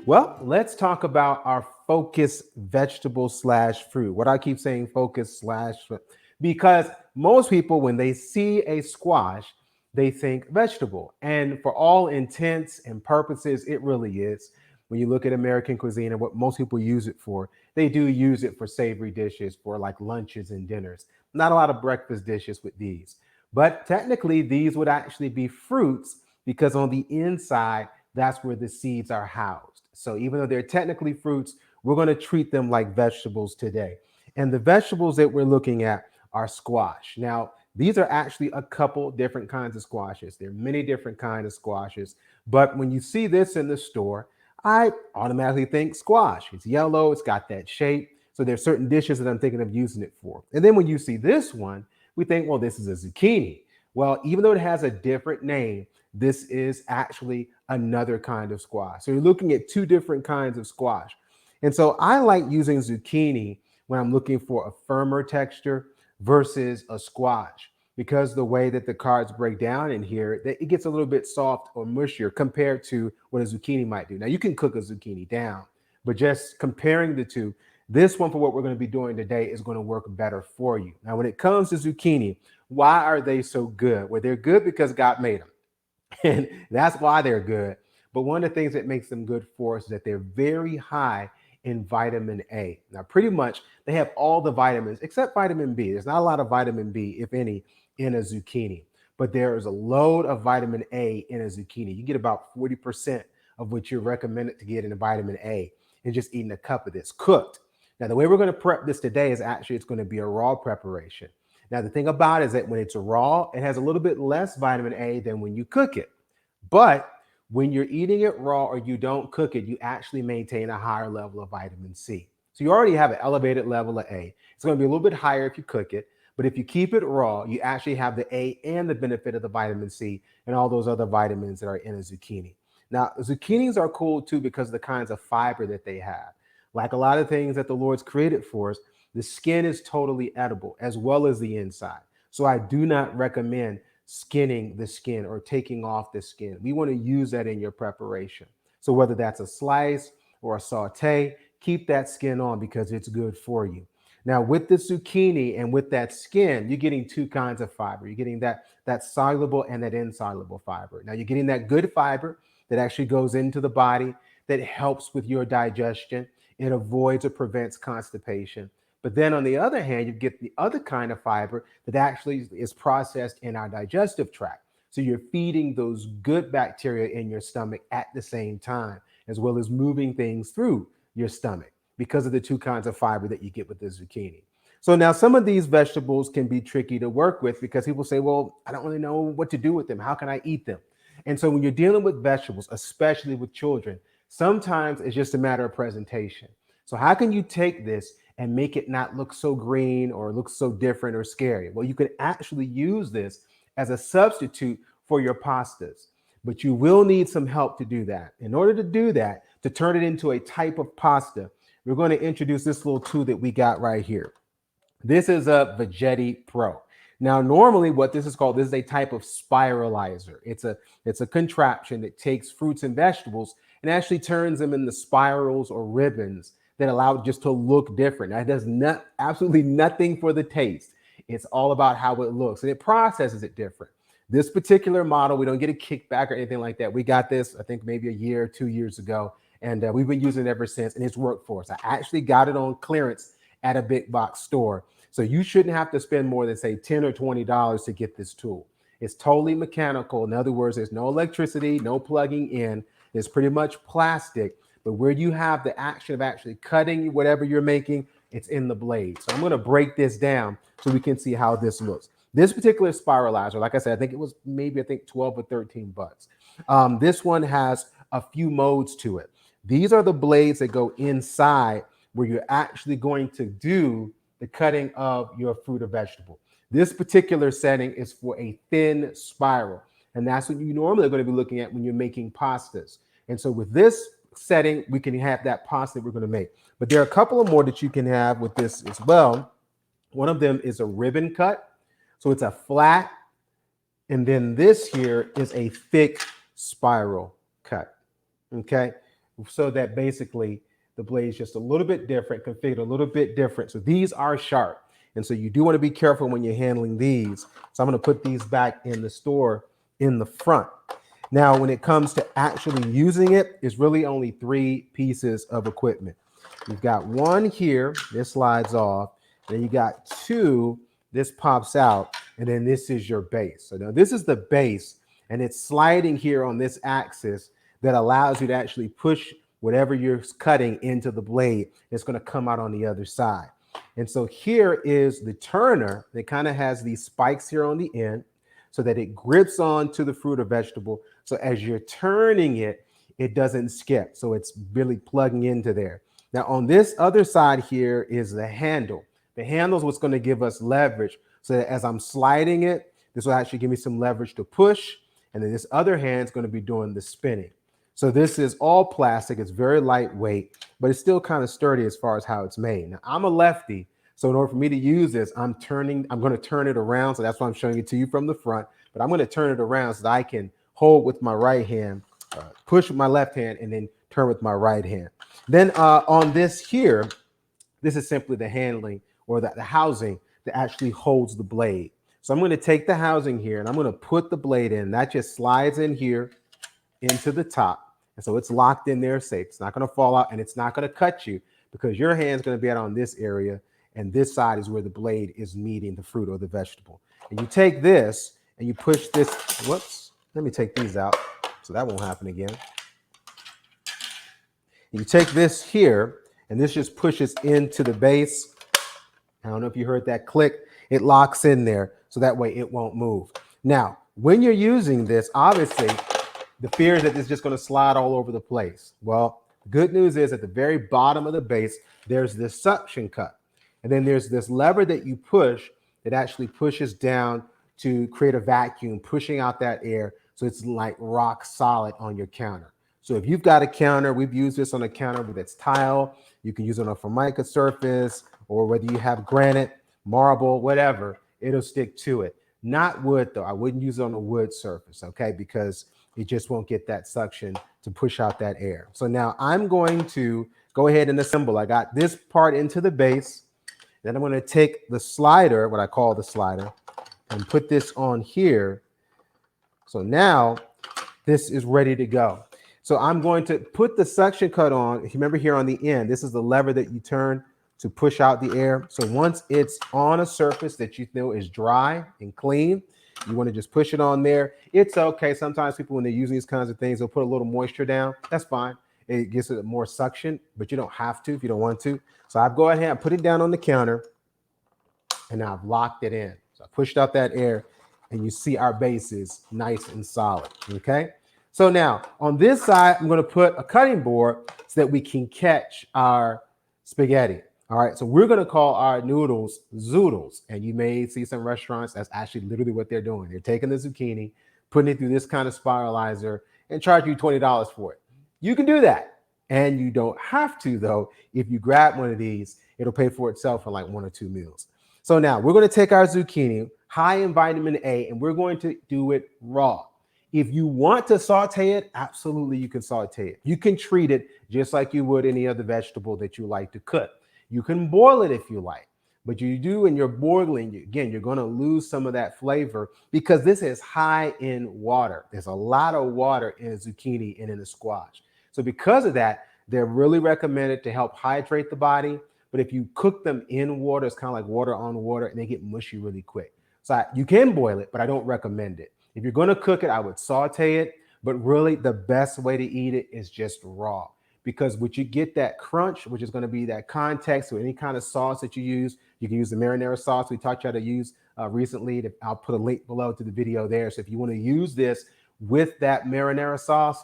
Well, let's talk about our focus vegetable slash fruit. What I keep saying focus slash fruit, because most people, when they see a squash, they think vegetable. And for all intents and purposes, it really is. When you look at American cuisine and what most people use it for, they do use it for savory dishes, for like lunches and dinners. Not a lot of breakfast dishes with these. But technically, these would actually be fruits because on the inside, that's where the seeds are housed. So even though they're technically fruits, we're going to treat them like vegetables today. And the vegetables that we're looking at are squash. Now, these are actually a couple different kinds of squashes. There are many different kinds of squashes. But when you see this in the store, I automatically think squash. It's yellow, it's got that shape. So there's certain dishes that I'm thinking of using it for. And then when you see this one, we think, well, this is a zucchini. Well, even though it has a different name, this is actually another kind of squash. So you're looking at two different kinds of squash. And so I like using zucchini when I'm looking for a firmer texture versus a squash because the way that the cards break down in here, it gets a little bit soft or mushier compared to what a zucchini might do. Now you can cook a zucchini down, but just comparing the two, this one for what we're going to be doing today is going to work better for you. Now, when it comes to zucchini, why are they so good? Well, they're good because God made them. And that's why they're good. But one of the things that makes them good for us is that they're very high in vitamin A. Now, pretty much they have all the vitamins except vitamin B. There's not a lot of vitamin B, if any, in a zucchini, but there is a load of vitamin A in a zucchini. You get about 40% of what you're recommended to get in vitamin A in just eating a cup of this cooked. Now, the way we're going to prep this today is actually it's going to be a raw preparation. Now, the thing about it is that when it's raw, it has a little bit less vitamin A than when you cook it. But when you're eating it raw or you don't cook it, you actually maintain a higher level of vitamin C. So you already have an elevated level of A. It's going to be a little bit higher if you cook it. But if you keep it raw, you actually have the A and the benefit of the vitamin C and all those other vitamins that are in a zucchini. Now, zucchinis are cool too because of the kinds of fiber that they have. Like a lot of things that the Lord's created for us, the skin is totally edible as well as the inside. So I do not recommend skinning the skin or taking off the skin. We want to use that in your preparation. So whether that's a slice or a saute, keep that skin on because it's good for you. Now with the zucchini and with that skin, you're getting two kinds of fiber. You're getting that soluble and that insoluble fiber. Now you're getting that good fiber that actually goes into the body that helps with your digestion. It avoids or prevents constipation. But then on the other hand, you get the other kind of fiber that actually is processed in our digestive tract. So you're feeding those good bacteria in your stomach at the same time, as well as moving things through your stomach because of the two kinds of fiber that you get with the zucchini. So now some of these vegetables can be tricky to work with because people say, well, I don't really know what to do with them. How can I eat them? And so when you're dealing with vegetables, especially with children, sometimes it's just a matter of presentation. So how can you take this and make it not look so green or look so different or scary? Well, you can actually use this as a substitute for your pastas, but you will need some help to do that. In order to do that, to turn it into a type of pasta, we're going to introduce this little tool that we got right here. This is a Vegetti Pro. Now, normally what this is called, this is a type of spiralizer. It's a contraption that takes fruits and vegetables and actually turns them into spirals or ribbons that allow it just to look different. Now, it does absolutely nothing for the taste. It's all about how it looks and it processes it different. This particular model, we don't get a kickback or anything like that. We got this, I think maybe a year or 2 years ago, and we've been using it ever since, and it's worked for us. I actually got it on clearance at a big box store. So you shouldn't have to spend more than say $10 or $20 to get this tool. It's totally mechanical. In other words, there's no electricity, no plugging in. It's pretty much plastic, but where you have the action of actually cutting whatever you're making, it's in the blade. So I'm going to break this down so we can see how this looks. This particular spiralizer, like I said, I think it was maybe 12 or 13 bucks. This one has a few modes to it. These are the blades that go inside where you're actually going to do the cutting of your fruit or vegetable. This particular setting is for a thin spiral, and that's what you normally are going to be looking at when you're making pastas. And so with this setting, we can have that pasta we're going to make. But there are a couple of more that you can have with this as well. One of them is a ribbon cut. So it's a flat, and then this here is a thick spiral cut. Okay. so that basically the blade is just a little bit different, configured a little bit different. So these are sharp. And so you do want to be careful when you're handling these. So I'm going to put these back in the store in the front. Now, when it comes to actually using it, it's really only 3 pieces of equipment. You've got one here, this slides off. Then you got 2, this pops out, and then this is your base. So now this is the base, and it's sliding here on this axis that allows you to actually push whatever you're cutting into the blade. It's going to come out on the other side. And so here is the turner that kind of has these spikes here on the end so that it grips onto the fruit or vegetable. So as you're turning it, it doesn't skip. So it's really plugging into there. Now on this other side here is the handle. The handle is what's going to give us leverage. So that as I'm sliding it, this will actually give me some leverage to push. And then this other hand is going to be doing the spinning. So this is all plastic. It's very lightweight, but it's still kind of sturdy as far as how it's made. Now I'm a lefty. So in order for me to use this, I'm going to turn it around. So that's why I'm showing it to you from the front, but I'm going to turn it around so that I can hold with my right hand, push with my left hand, and then turn with my right hand. Then on this here, this is simply the handling or the housing that actually holds the blade. So I'm going to take the housing here and I'm going to put the blade in. That just slides in here into the top. And so it's locked in there safe. It's not going to fall out and it's not going to cut you because your hand's going to be out on this area. And this side is where the blade is meeting the fruit or the vegetable. And you take this and you push this. Whoops. Let me take these out so that won't happen again. You take this here and this just pushes into the base. I don't know if you heard that click. It locks in there so that way it won't move. Now, when you're using this, obviously, the fear is that it's just going to slide all over the place. Well, the good news is at the very bottom of the base, there's this suction cup. And then there's this lever that you push that actually pushes down to create a vacuum, pushing out that air. So it's like rock solid on your counter. So if you've got a counter, we've used this on a counter that's tile. You can use it on a Formica surface, or whether you have granite, marble, whatever, it'll stick to it. Not wood though. I wouldn't use it on a wood surface, okay? Because it just won't get that suction to push out that air. So now I'm going to go ahead and assemble. I got this part into the base. Then I'm going to take the slider, what I call the slider, and put this on here. So now this is ready to go. So I'm going to put the suction cut on. If you remember here on the end, this is the lever that you turn to push out the air. So once it's on a surface that you know is dry and clean, you want to just push it on there. It's okay. Sometimes people, when they're using these kinds of things, they'll put a little moisture down. That's fine. It gives it more suction, but you don't have to if you don't want to. So I've go ahead and put it down on the counter and now I've locked it in. So I pushed out that air and you see our base is nice and solid. Okay. So now on this side, I'm going to put a cutting board so that we can catch our spaghetti. All right, so we're going to call our noodles zoodles. And you may see some restaurants, that's actually literally what they're doing. They're taking the zucchini, putting it through this kind of spiralizer and charge you $20 for it. You can do that. And you don't have to, though. If you grab one of these, it'll pay for itself for like 1 or 2 meals. So now we're going to take our zucchini, high in vitamin A, and we're going to do it raw. If you want to saute it, absolutely you can saute it. You can treat it just like you would any other vegetable that you like to cook. You can boil it if you like, but you do when you're boiling, again, you're going to lose some of that flavor because this is high in water. There's a lot of water in a zucchini and in a squash. So because of that, they're really recommended to help hydrate the body. But if you cook them in water, it's kind of like water on water and they get mushy really quick. So you can boil it, but I don't recommend it. If you're going to cook it, I would saute it, but really the best way to eat it is just raw. Because what you get that crunch, which is going to be that context with any kind of sauce that you use. You can use the marinara sauce we taught you how to use recently. I'll put a link below to the video there. So if you want to use this with that marinara sauce,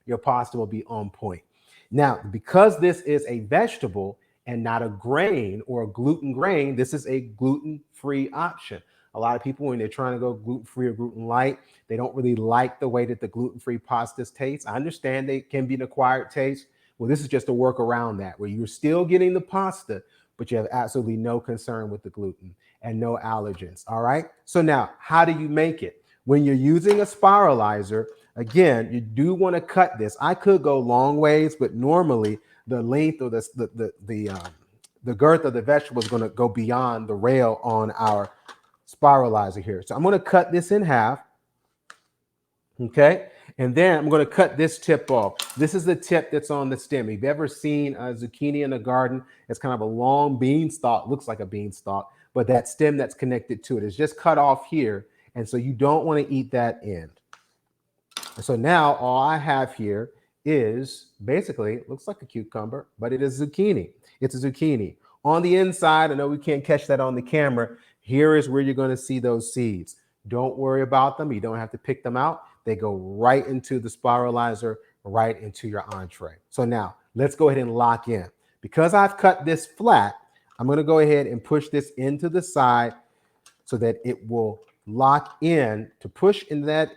your pasta will be on point. Now, because this is a vegetable and not a grain or a gluten grain, this is a gluten-free option. A lot of people, when they're trying to go gluten-free or gluten light, they don't really like the way that the gluten-free pastas taste. I understand they can be an acquired taste. Well, this is just a work around that, where you're still getting the pasta, but you have absolutely no concern with the gluten and no allergens. All right. So now, how do you make it? When you're using a spiralizer, again, you do want to cut this. I could go long ways, but normally the length or the girth of the vegetable is going to go beyond the rail on our spiralizer here. So I'm going to cut this in half. Okay. And then I'm going to cut this tip off. This is the tip that's on the stem. If you've ever seen a zucchini in a garden, it's kind of a long bean stalk, looks like a bean stalk, but that stem that's connected to it is just cut off here. And so you don't want to eat that end. And so now all I have here is basically, looks like a cucumber, but it is zucchini. It's a zucchini. On the inside, I know we can't catch that on the camera. Here is where you're going to see those seeds. Don't worry about them. You don't have to pick them out. They go right into the spiralizer, right into your entree. So now let's go ahead and lock in. Because I've cut this flat, I'm going to go ahead and push this into the side so that it will lock in to push in that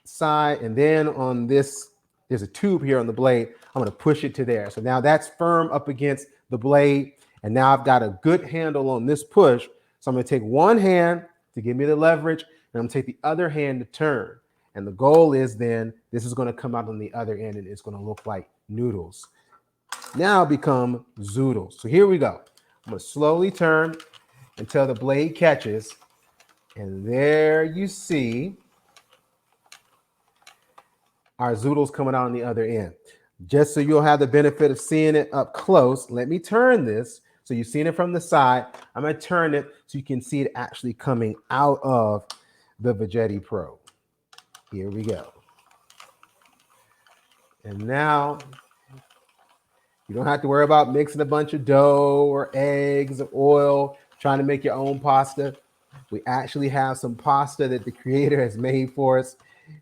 side. And then on this, there's a tube here on the blade. I'm going to push it to there. So now that's firm up against the blade. And now I've got a good handle on this push. So I'm going to take one hand to give me the leverage, and I'm going to take the other hand to turn. And the goal is then this is going to come out on the other end and it's going to look like noodles. Now become zoodles. So here we go. I'm going to slowly turn until the blade catches. And there you see our zoodles coming out on the other end. Just so you'll have the benefit of seeing it up close, let me turn this. So you've seen it from the side. I'm going to turn it so you can see it actually coming out of the Veggetti Pro. Here we go. And now you don't have to worry about mixing a bunch of dough or eggs or oil, trying to make your own pasta. We actually have some pasta that the creator has made for us.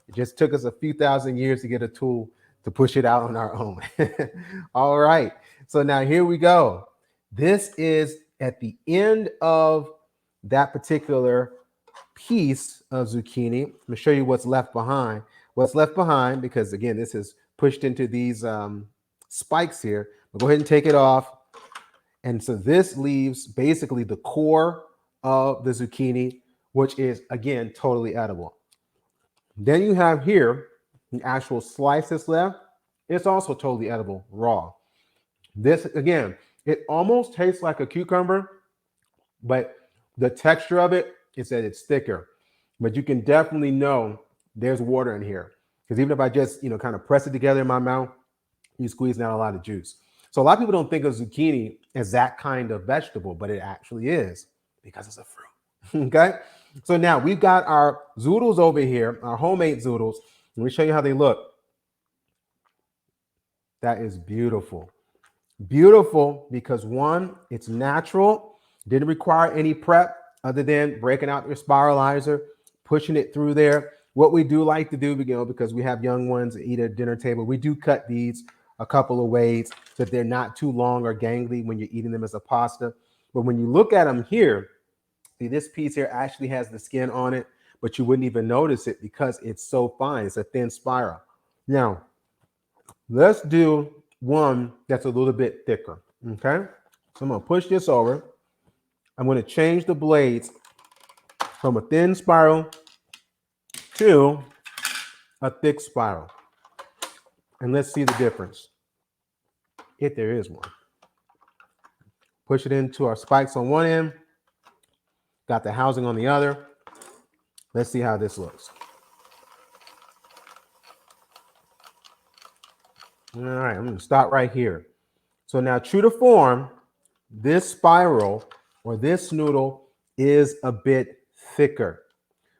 It just took us a few thousand years to get a tool to push it out on our own. All right. So now here we go. This is at the end of that particular piece of zucchini. I'm going to show you what's left behind. What's left behind, because again, this is pushed into these spikes here. We'll go ahead and take it off. And so this leaves basically the core of the zucchini, which is, again, totally edible. Then you have here the actual slice that's left. It's also totally edible, raw. This, again, it almost tastes like a cucumber, but the texture of it is that it's thicker. But you can definitely know there's water in here. Because even if I just, kind of press it together in my mouth, you squeeze out a lot of juice. So a lot of people don't think of zucchini as that kind of vegetable, but it actually is because it's a fruit. Okay? So now we've got our zoodles over here, our homemade zoodles. Let me show you how they look. That is beautiful. Beautiful because one, it's natural, didn't require any prep other than breaking out your spiralizer, pushing it through there. What we do like to do, because we have young ones that eat at dinner table, we do cut these a couple of ways so that they're not too long or gangly when you're eating them as a pasta. But when you look at them here, see, this piece here actually has the skin on it, but you wouldn't even notice it because it's so fine. It's a thin spiral. Now, let's do one that's a little bit thicker, okay? So I'm going to push this over. I'm going to change the blades from a thin spiral to a thick spiral. And let's see the difference, if there is one. Push it into our spikes on one end. Got the housing on the other. Let's see how this looks. All right, I'm going to start right here. So now, true to form, this spiral or this noodle is a bit thicker.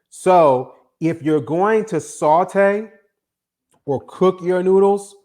So if you're going to saute or cook your noodles,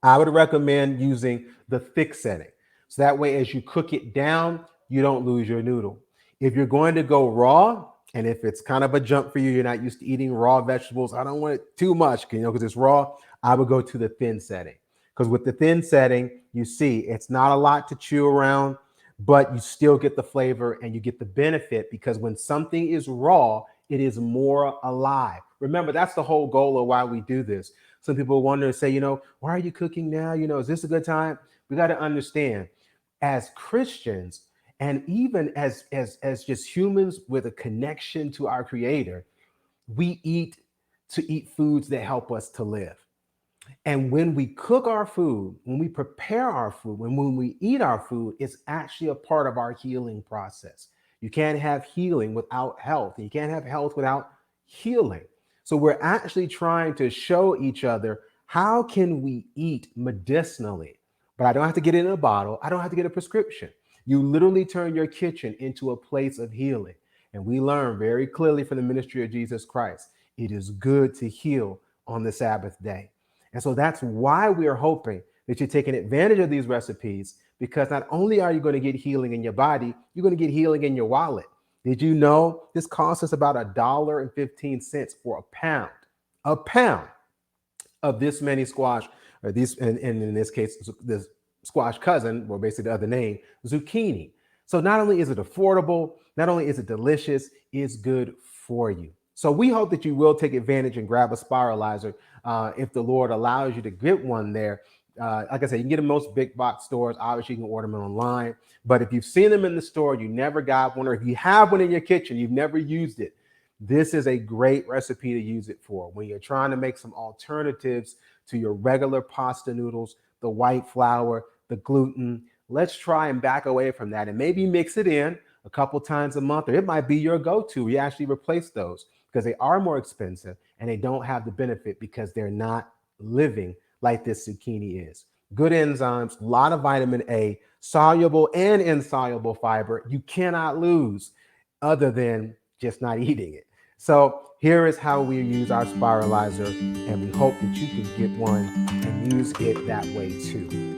I would recommend using the thick setting. So that way, as you cook it down, you don't lose your noodle. If you're going to go raw, and if it's kind of a jump for you, you're not used to eating raw vegetables, I don't want it too much, because it's raw, I would go to the thin setting. Because with the thin setting, you see, it's not a lot to chew around, but you still get the flavor and you get the benefit, because when something is raw, it is more alive. Remember, that's the whole goal of why we do this. Some people wonder and say, why are you cooking now? Is this a good time? We got to understand, as Christians, and even as just humans with a connection to our Creator, we eat to eat foods that help us to live. And when we cook our food, when we prepare our food, when we eat our food, it's actually a part of our healing process. You can't have healing without health. You can't have health without healing. So we're actually trying to show each other how can we eat medicinally. But I don't have to get it in a bottle. I don't have to get a prescription. You literally turn your kitchen into a place of healing. And we learn very clearly from the ministry of Jesus Christ, it is good to heal on the Sabbath day. And so that's why we are hoping that you're taking advantage of these recipes, because not only are you going to get healing in your body, you're going to get healing in your wallet. Did you know this costs us about $1.15 for a pound? A pound of this many squash, or these, and in this case, this squash cousin, or basically the other name, zucchini. So not only is it affordable, not only is it delicious, it's good for you. So we hope that you will take advantage and grab a spiralizer if the Lord allows you to get one there. Like I said, you can get them in most big box stores. Obviously, you can order them online. But if you've seen them in the store, you never got one, or if you have one in your kitchen, you've never used it, this is a great recipe to use it for when you're trying to make some alternatives to your regular pasta noodles, the white flour, the gluten. Let's try and back away from that and maybe mix it in a couple times a month, or it might be your go-to. You actually replace those because they are more expensive and they don't have the benefit because they're not living like this zucchini is. Good enzymes, a lot of vitamin A, soluble and insoluble fiber. You cannot lose other than just not eating it. So here is how we use our spiralizer, and we hope that you can get one and use it that way too.